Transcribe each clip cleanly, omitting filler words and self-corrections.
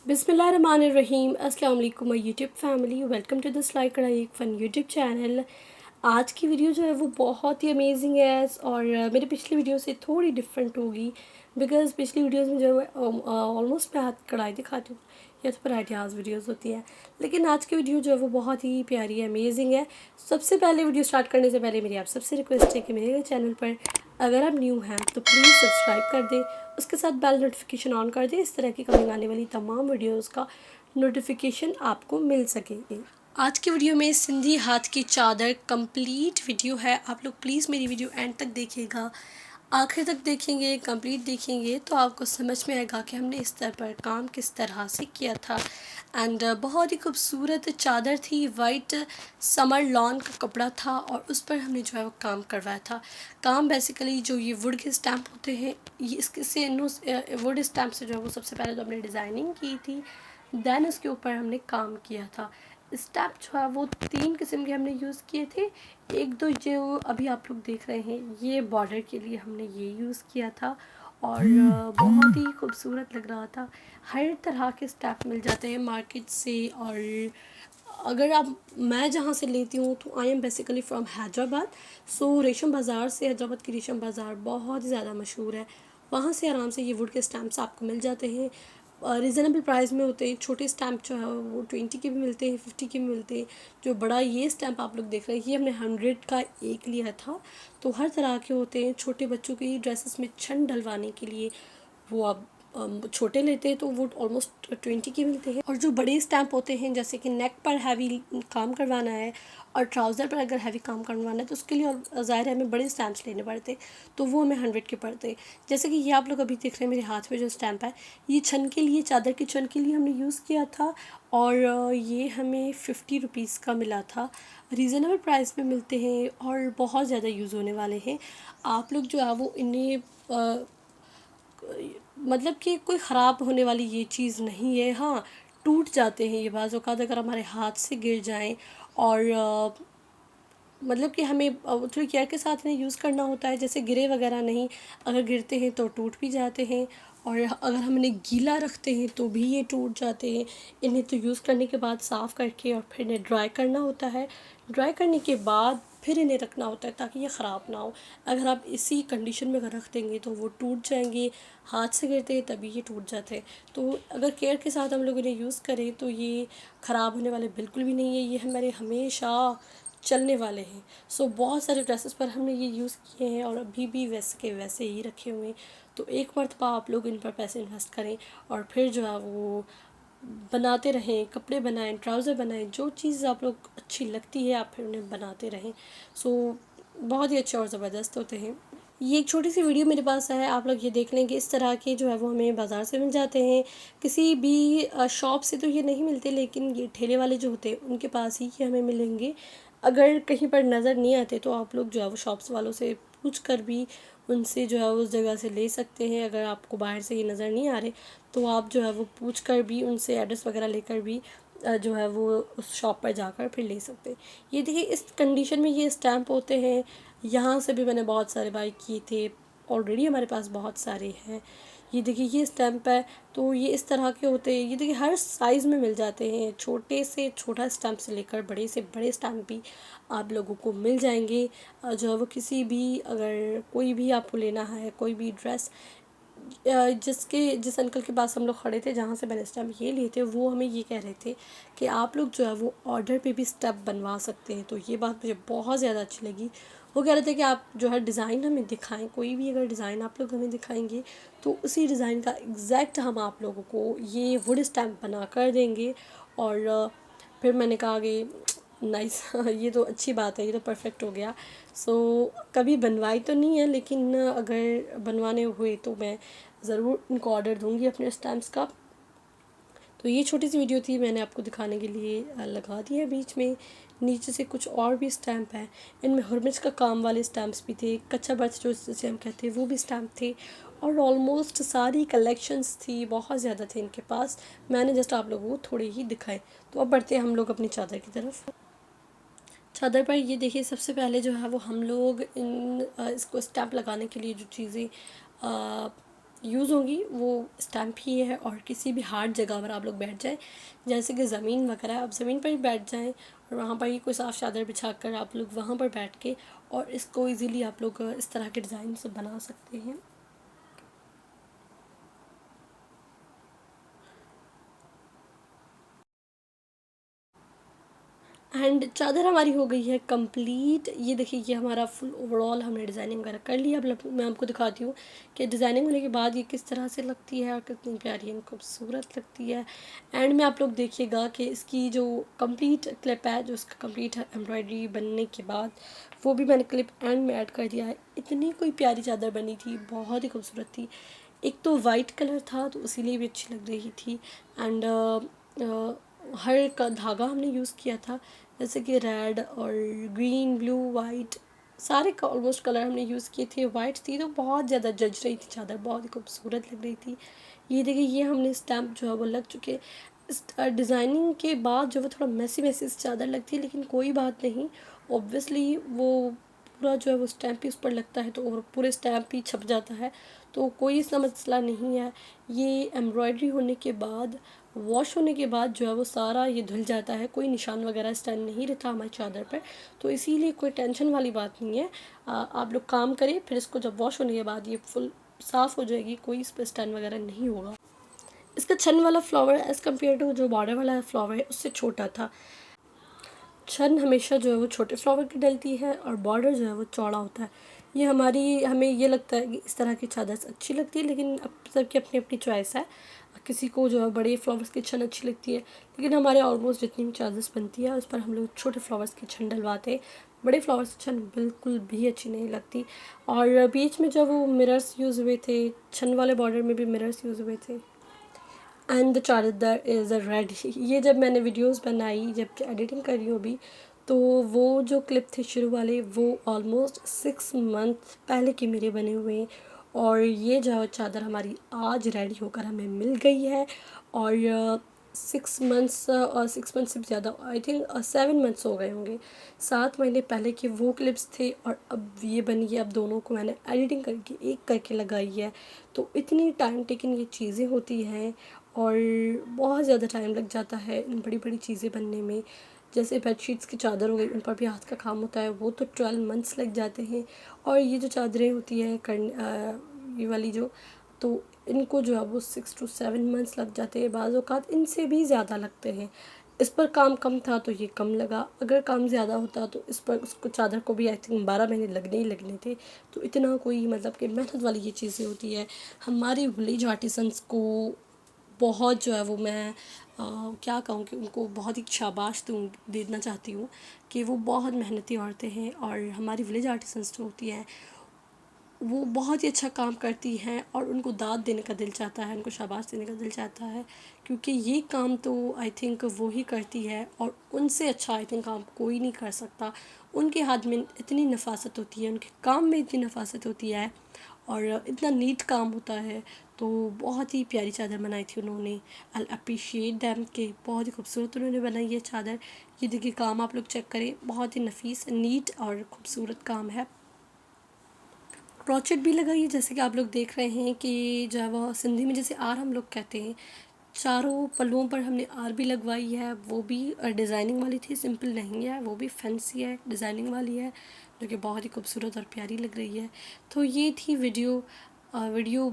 बिस्मिल्लाहिर्रहमानिर्रहीम। अस्सलाम वालेकुम my YouTube family, welcome to the सिलाई कढ़ाई एक फ़न यूट्यूब चैनल। आज की वीडियो जो है वो बहुत ही अमेजिंग है और मेरी पिछली वीडियो से थोड़ी डिफरेंट होगी बिकॉज़ पिछली वीडियोस में जो है ऑलमोस्ट मैं हाथ कढ़ाई दिखाती हूँ या तो फिर आइडियाज़ वीडियोस होती है, लेकिन आज की वीडियो जो है वो बहुत ही प्यारी है, अमेजिंग है। सबसे पहले वीडियो स्टार्ट करने से पहले मेरी आप सबसे रिक्वेस्ट है कि मेरे चैनल पर अगर आप न्यू हैं तो प्लीज़ सब्सक्राइब कर दें, उसके साथ बेल नोटिफिकेशन ऑन कर दें। इस तरह की कमिंग आने वाली तमाम वीडियोस का नोटिफिकेशन आपको मिल सके। आज की वीडियो में सिंधी हाथ की चादर कंप्लीट वीडियो है। आप लोग प्लीज़ मेरी वीडियो एंड तक देखिएगा, आखिर तक देखेंगे, कंप्लीट देखेंगे तो आपको समझ में आएगा कि हमने इस तरह पर काम किस तरह से किया था। एंड बहुत ही खूबसूरत चादर थी, वाइट समर लॉन का कपड़ा था और उस पर हमने जो है वो काम करवाया था। काम बेसिकली जो ये वुड के स्टैम्प होते हैं, ये इससे वुड स्टैम्प से जो है वो सबसे पहले तो हमने डिज़ाइनिंग की थी, देन उसके ऊपर हमने काम किया था। स्टैम्प जो है वो 3 किस्म के हमने यूज़ किए थे। एक तो जो अभी आप लोग देख रहे हैं ये बॉर्डर के लिए हमने ये यूज़ किया था और बहुत ही खूबसूरत लग रहा था। हर तरह के स्टैम्प मिल जाते हैं मार्केट से। और अगर आप मैं जहाँ से लेती हूँ तो I am basically from Hyderabad. So Resham Bazaar से, हैदराबाद की रेशम बाज़ार बहुत ही ज़्यादा मशहूर है, वहाँ से आराम से ये वुड के स्टैम्प्स आपको मिल जाते हैं। रिज़नेबल प्राइस में होते हैं। छोटे स्टैम्प जो है वो 20 के भी मिलते हैं, 50 के भी मिलते हैं। जो बड़ा ये स्टैम्प आप लोग देख रहे हैं ये हमने 100 का एक लिया था। तो हर तरह के होते हैं। छोटे बच्चों की ड्रेसेस में छन डलवाने के लिए वो आप छोटे लेते हैं तो वो ऑलमोस्ट 20 के मिलते हैं। और जो बड़े स्टैम्प होते हैं जैसे कि नेक पर हैवी काम करवाना है और ट्राउज़र पर अगर हैवी काम करवाना है तो उसके लिए ज़ाहिर है हमें बड़े स्टैम्प्स लेने पड़ते, तो वो हमें 100 के पड़ते। जैसे कि ये आप लोग अभी देख रहे हैं मेरे हाथ में जो स्टैम्प है, ये छन के लिए, चादर की छन के लिए हमने यूज़ किया था और ये हमें 50 रुपीज़ का मिला था। रीज़नेबल प्राइस में मिलते हैं और बहुत ज़्यादा यूज़ होने वाले हैं। आप लोग जो है वो इन्हें मतलब कि कोई ख़राब होने वाली ये चीज़ नहीं है। हाँ, टूट जाते हैं ये बाज़ औक़ात अगर हमारे हाथ से गिर जाएं और मतलब कि हमें थोड़ी केयर के साथ इन्हें यूज़ करना होता है, जैसे गिरे वगैरह नहीं। अगर गिरते हैं तो टूट भी जाते हैं और अगर हम इन्हें गीला रखते हैं तो भी ये टूट जाते हैं। इन्हें तो यूज़ करने के बाद साफ़ करके और फिर इन्हें ड्राई करना होता है। ड्राई करने के बाद फिर इन्हें रखना होता है ताकि ये ख़राब ना हो। अगर आप इसी कंडीशन में अगर रख देंगे तो वो टूट जाएंगे, हाथ से गिरते हैं तभी ये टूट जाते हैं। तो अगर केयर के साथ हम लोग इन्हें यूज़ करें तो ये ख़राब होने वाले बिल्कुल भी नहीं है, ये हमारे हमेशा चलने वाले हैं। सो बहुत सारे ड्रेसेस पर हमने ये यूज़ किए हैं और अभी भी वैसे के वैसे ही रखे हुए हैं। तो एक मरतबा आप लोग इन पर पैसे इन्वेस्ट करें और फिर जो है वो बनाते रहें, कपड़े बनाएं, ट्राउज़र बनाएं, जो चीज़ आप लोग अच्छी लगती है आप फिर उन्हें बनाते रहें। सो बहुत ही अच्छे और ज़बरदस्त होते हैं। ये एक छोटी सी वीडियो मेरे पास है, आप लोग ये देख लें कि इस तरह के जो है वो हमें बाज़ार से मिल जाते हैं। किसी भी शॉप से तो ये नहीं मिलते, लेकिन ये ठेले वाले जो होते हैं उनके पास ही ये हमें मिलेंगे। अगर कहीं पर नज़र नहीं आते तो आप लोग जो है वो शॉप्स वालों से पूछ कर भी उनसे जो है उस जगह से ले सकते हैं। अगर आपको बाहर से ये नज़र नहीं आ रहे तो आप जो है वो पूछ कर भी उनसे एड्रेस वगैरह लेकर भी जो है वो उस शॉप पर जाकर फिर ले सकते हैं। ये देखिए इस कंडीशन में ये स्टैम्प होते हैं। यहाँ से भी मैंने बहुत सारे बाई किए थे, ऑलरेडी हमारे पास बहुत सारे हैं। ये देखिए ये स्टैम्प है, तो ये इस तरह के होते हैं। ये देखिए हर साइज़ में मिल जाते हैं, छोटे से छोटा स्टैम्प से लेकर बड़े से बड़े स्टैम्प भी आप लोगों को मिल जाएंगे। जो है वो किसी भी, अगर कोई भी आपको लेना है कोई भी ड्रेस, जिस अंकल के पास हम लोग खड़े थे जहाँ से मैंने स्टैम्प ये लिए थे, वो हमें ये कह रहे थे कि आप लोग जो है वो ऑर्डर पे भी स्टैम्प बनवा सकते हैं। तो ये बात मुझे बहुत ज़्यादा अच्छी लगी। वो कह रहे थे कि आप जो है डिज़ाइन हमें दिखाएं, कोई भी अगर डिज़ाइन आप लोग हमें दिखाएंगे तो उसी डिज़ाइन का एग्जैक्ट हम आप लोगों को ये वुड स्टैम्प बना कर देंगे। और फिर मैंने कहा कि नाइस ये तो अच्छी बात है, ये तो परफेक्ट हो गया। सो कभी बनवाई तो नहीं है, लेकिन अगर बनवाने हुए तो मैं ज़रूर इनको ऑर्डर दूंगी अपने स्टैम्प्स का। तो ये छोटी सी वीडियो थी, मैंने आपको दिखाने के लिए लगा दी है। बीच में नीचे से कुछ और भी स्टैम्प है, इनमें हरमिज का काम वाले स्टैम्प्स भी थे, कच्चा बर्थ जो जिसे हम कहते हैं वो भी स्टैम्प थे और ऑलमोस्ट सारी कलेक्शंस थी, बहुत ज़्यादा थे इनके पास। मैंने जस्ट आप लोगों को थोड़े ही दिखाए। तो अब बढ़ते हैं हम लोग अपनी चादर की तरफ। चादर पर ये देखिए सबसे पहले जो है वो हम लोग इसको स्टैम्प लगाने के लिए जो चीज़ें यूज़ होंगी वो स्टैम्प ही है। और किसी भी हार्ड जगह पर आप लोग बैठ जाएं, जैसे कि ज़मीन वगैरह, आप ज़मीन पर ही बैठ जाएं और वहाँ पर ही कोई साफ़ चादर बिछा कर आप लोग वहाँ पर बैठ के और इसको इजीली आप लोग इस तरह के डिज़ाइन से बना सकते हैं। एंड चादर हमारी हो गई है कंप्लीट। ये देखिए, ये हमारा फुल ओवरऑल हमने डिज़ाइनिंग वगैरह कर लिया। अब मैं आपको दिखाती हूँ कि डिज़ाइनिंग होने के बाद ये किस तरह से लगती है और कितनी प्यारी एंड खूबसूरत लगती है। एंड में आप लोग देखिएगा कि इसकी जो कंप्लीट क्लिप है, जो इसका कंप्लीट एम्ब्रॉयडरी बनने के बाद, वो भी मैंने क्लिप एंड में ऐड कर दिया है। इतनी कोई प्यारी चादर बनी थी, बहुत ही खूबसूरत थी। एक तो वाइट कलर था तो इसीलिए भी अच्छी लग रही थी। एंड हर का धागा हमने यूज़ किया था, जैसे कि रेड और ग्रीन, ब्लू, वाइट, सारे का ऑलमोस्ट कलर हमने यूज़ किए थे। वाइट थी तो बहुत ज़्यादा जच रही थी चादर, बहुत ही खूबसूरत लग रही थी। ये देखिए, ये हमने स्टैम्प जो है वो लग चुके। इस डिज़ाइनिंग के बाद जो वो थोड़ा मैसी मैसी चादर लगती है, लेकिन कोई बात नहीं, ऑब्वियसली वो पूरा जो है वो स्टैम्प ही उस पर लगता है तो और पूरे स्टैम्प ही छप जाता है, तो कोई इसका मसला नहीं है। ये एम्ब्रॉयडरी होने के बाद, वॉश होने के बाद जो है वो सारा ये धुल जाता है, कोई निशान वगैरह स्टैंड नहीं रहता हमारी चादर पर, तो इसीलिए कोई टेंशन वाली बात नहीं है। आप लोग काम करें, फिर इसको जब वॉश होने के बाद ये फुल साफ़ हो जाएगी, कोई इस पर स्टैंड वगैरह नहीं होगा। इसका छन वाला फ्लावर एज़ कम्पेयर टू जो बॉर्डर वाला फ्लावर है उससे छोटा था। छन हमेशा जो है वो छोटे फ्लावर की डलती है और बॉर्डर जो है वो चौड़ा होता है। ये हमें ये लगता है कि इस तरह की चादर अच्छी लगती है, लेकिन अब सबकी अपनी अपनी चॉइस है। किसी को जो है बड़े फ्लावर्स की छन अच्छी लगती है, लेकिन हमारे ऑलमोस्ट जितनी भी चादर्स बनती है उस पर हम लोग छोटे फ्लावर्स की छन डलवाते हैं। बड़े फ्लावर्स की छन बिल्कुल भी अच्छी नहीं लगती। और बीच में जब वो मिरर्स यूज़ हुए थे, छन वाले बॉर्डर में भी मिरर्स यूज़ हुए थे। एंड द चादर इज़ अ रेड। ये जब मैंने वीडियोस बनाई, जब एडिटिंग कर रही हूँ अभी, तो वो जो क्लिप थे शुरू वाले, वो ऑलमोस्ट 6 मंथ पहले के मेरे बने हुए हैं। और ये जो चादर हमारी आज रेडी होकर हमें मिल गई है। और 6 मंथ्स और 6 मंथ से भी ज़्यादा, आई थिंक 7 मंथ्स हो गए होंगे। 7 महीने पहले के वो क्लिप्स थे और अब ये बनी है। अब दोनों को मैंने एडिटिंग करके एक करके लगाई है, तो इतनी टाइम टेकिंग ये चीज़ें होती हैं और बहुत ज़्यादा टाइम लग जाता है इन बड़ी बड़ी चीज़ें बनने में। जैसे बेडशीट्स की चादर हो गई, उन पर भी हाथ का काम होता है, वो तो 12 मंथ्स लग जाते हैं। और ये जो चादरें होती हैं ये वाली जो, तो इनको जो है वो 6 to 7 मंथ्स लग जाते हैं, बाज़ औक़ात इनसे भी ज़्यादा लगते हैं। इस पर काम कम था तो ये कम लगा, अगर काम ज़्यादा होता तो इस पर उसको चादर को भी आई थिंक 12 महीने लगने ही लगने थे। तो इतना कोई मतलब कि मेहनत वाली ये चीज़ें होती है। हमारी विलेज आर्टिसंस को बहुत जो है वो मैं क्या कहूँ कि उनको बहुत ही शाबाश देना चाहती हूँ कि वो बहुत मेहनती औरतें हैं। और हमारी विलेज आर्टिसंस जो होती हैं वो बहुत ही अच्छा काम करती हैं और उनको दाद देने का दिल चाहता है, उनको शाबाश देने का दिल चाहता है, क्योंकि ये काम तो आई थिंक वो ही करती है और उनसे अच्छा आई थिंक काम कोई नहीं कर सकता। उनके हाथ में इतनी नफासत होती है, उनके काम में इतनी नफासत होती है और इतना नीट काम होता है। तो बहुत ही प्यारी चादर बनाई थी उन्होंने। आई अप्रिशिएट दैम के बहुत ही खूबसूरत उन्होंने बनाई है चादर। ये देखिए, काम आप लोग चेक करें, बहुत ही नफीस, नीट और ख़ूबसूरत काम है। क्रॉचेट भी लगाई है, जैसे कि आप लोग देख रहे हैं कि जो है वो सिंधी में जैसे आर हम लोग कहते हैं, चारों पल्लुओं पर हमने आर भी लगवाई है। वो भी डिज़ाइनिंग वाली थी, सिंपल नहीं है, वो भी फैंसी है, डिज़ाइनिंग वाली है, जो कि बहुत ही खूबसूरत और प्यारी लग रही है। तो ये थी वीडियो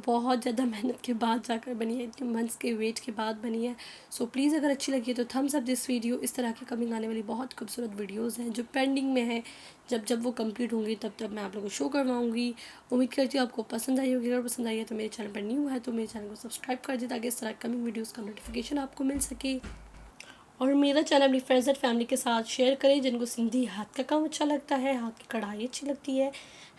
बहुत ज़्यादा मेहनत के बाद जाकर बनी है, इतने मंथ्स के वेट के बाद बनी है। सो प्लीज़ अगर अच्छी लगी है तो थम्स अप दिस वीडियो। इस तरह की कमिंग आने वाली बहुत खूबसूरत वीडियोज़ हैं जो पेंडिंग में है। जब जब वो कंप्लीट होंगी तब मैं आप लोगों को शो करवाऊँगी। उम्मीद करती हूँ आपको पसंद आई होगी। अगर पसंद आई है तो मेरे चैनल पर न्यू है तो मेरे चैनल को सब्सक्राइब कर दें, ताकि इस तरह कमिंग वीडियोज़ का नोटिफिकेशन आपको मिल सके। और मेरा चैनल अपनी फ्रेंड्स एंड फैमिली के साथ शेयर करें जिनको सिंधी हाथ का काम अच्छा लगता है, हाथ की कढ़ाई अच्छी लगती है,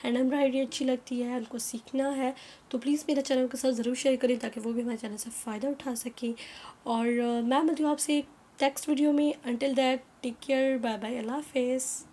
हैंड एम्ब्रॉयडरी अच्छी लगती है, उनको सीखना है, तो प्लीज़ मेरा चैनल के साथ ज़रूर शेयर करें ताकि वो भी हमारे चैनल से फ़ायदा उठा सकें। और मैं मिलती हूँ आपसे एक नेक्स्ट वीडियो में। Until that, take care, bye bye, अल्लाह हाफ़िज़।